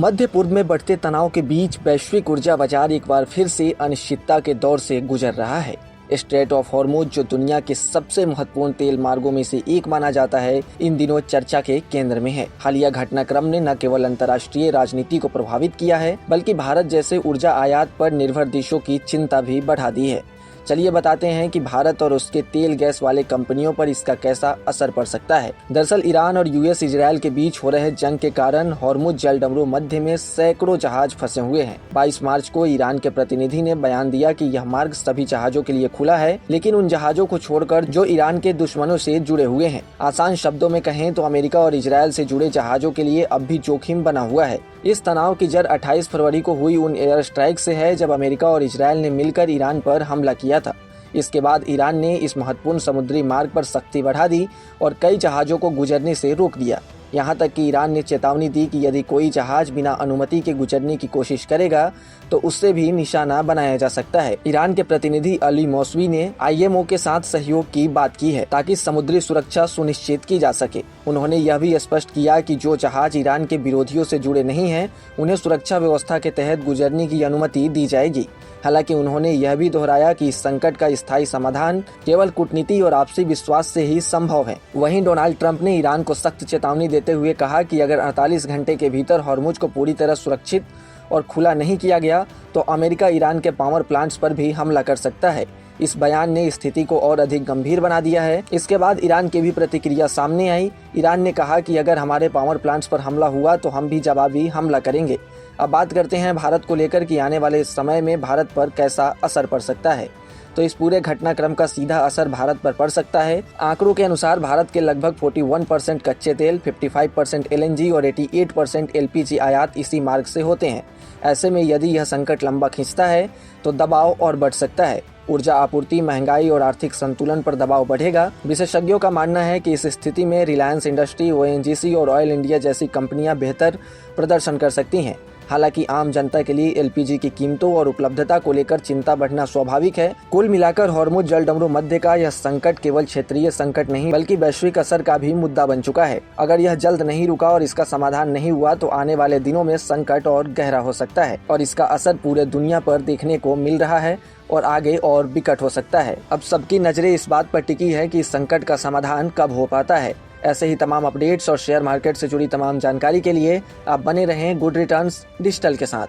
मध्य पूर्व में बढ़ते तनाव के बीच वैश्विक ऊर्जा बाजार एक बार फिर से अनिश्चितता के दौर से गुजर रहा है। स्ट्रेट ऑफ हॉर्मुज, जो दुनिया के सबसे महत्वपूर्ण तेल मार्गों में से एक माना जाता है, इन दिनों चर्चा के केंद्र में है। हालिया घटनाक्रम ने न केवल अंतर्राष्ट्रीय राजनीति को प्रभावित किया है, बल्कि भारत जैसे ऊर्जा आयात पर निर्भर देशों की चिंता भी बढ़ा दी है। चलिए बताते हैं कि भारत और उसके तेल गैस वाले कंपनियों पर इसका कैसा असर पड़ सकता है। दरअसल ईरान और यूएस इजरायल के बीच हो रहे जंग के कारण हॉर्मुज जलडमरू मध्य में सैकड़ों जहाज फंसे हुए हैं। 22 मार्च को ईरान के प्रतिनिधि ने बयान दिया कि यह मार्ग सभी जहाजों के लिए खुला है, लेकिन उन जहाजों को छोड़कर जो ईरान के दुश्मनों से जुड़े हुए हैं। आसान शब्दों में कहें तो अमेरिका और इजरायल से जुड़े जहाजों के लिए अब भी जोखिम बना हुआ है। इस तनाव की जड़ 28 फरवरी को हुई उन एयर स्ट्राइक से है, जब अमेरिका और इजरायल ने मिलकर ईरान पर हमला किया था। इसके बाद ईरान ने इस महत्वपूर्ण समुद्री मार्ग पर सख्ती बढ़ा दी और कई जहाजों को गुजरने से रोक दिया। यहाँ तक कि ईरान ने चेतावनी दी कि यदि कोई जहाज बिना अनुमति के गुजरने की कोशिश करेगा तो उससे भी निशाना बनाया जा सकता है। ईरान के प्रतिनिधि अली मौसवी ने आईएमओ के साथ सहयोग की बात की है, ताकि समुद्री सुरक्षा सुनिश्चित की जा सके। उन्होंने यह भी स्पष्ट किया कि जो जहाज ईरान के विरोधियों से जुड़े नहीं हैं, उन्हें सुरक्षा व्यवस्था के तहत गुजरने की अनुमति दी जाएगी। हालांकि उन्होंने यह भी दोहराया कि इस संकट का स्थायी समाधान केवल कूटनीति और आपसी विश्वास से ही संभव है। वहीं डोनाल्ड ट्रंप ने ईरान को सख्त चेतावनी देते हुए कहा कि अगर 48 घंटे के भीतर हॉर्मुज को पूरी तरह सुरक्षित और खुला नहीं किया गया तो अमेरिका ईरान के पावर प्लांट्स पर भी हमला कर सकता है। इस बयान ने स्थिति को और अधिक गंभीर बना दिया है। इसके बाद ईरान की भी प्रतिक्रिया सामने आई। ईरान ने कहा कि अगर हमारे पावर प्लांट्स पर हमला हुआ तो हम भी जवाबी हमला करेंगे। अब बात करते हैं भारत को लेकर कि आने वाले समय में भारत पर कैसा असर पड़ सकता है। तो इस पूरे घटनाक्रम का सीधा असर भारत पर पड़ सकता है। आंकड़ों के अनुसार भारत के लगभग 41% कच्चे तेल, 55% एलएनजी और 88% एलपीजी आयात इसी मार्ग से होते हैं। ऐसे में यदि यह संकट लंबा खींचता है तो दबाव और बढ़ सकता है। ऊर्जा आपूर्ति, महंगाई और आर्थिक संतुलन पर दबाव बढ़ेगा। विशेषज्ञों का मानना है कि इस स्थिति में रिलायंस इंडस्ट्री, ओएनजीसी और ऑयल इंडिया जैसी कंपनियां बेहतर प्रदर्शन कर सकती हैं। हालांकि आम जनता के लिए एलपीजी की कीमतों और उपलब्धता को लेकर चिंता बढ़ना स्वाभाविक है। कुल मिलाकर हॉर्मुज जलडमरू मध्य का यह संकट केवल क्षेत्रीय संकट नहीं बल्कि वैश्विक असर का भी मुद्दा बन चुका है। अगर यह जल्द नहीं रुका और इसका समाधान नहीं हुआ तो आने वाले दिनों में संकट और गहरा हो सकता है और इसका असर पूरे दुनिया पर देखने को मिल रहा है और आगे और विकट हो सकता है। अब सबकी नजरें इस बात पर टिकी है कि इस संकट का समाधान कब हो पाता है। ऐसे ही तमाम अपडेट्स और शेयर मार्केट से जुड़ी तमाम जानकारी के लिए आप बने रहें गुड रिटर्न्स डिजिटल के साथ।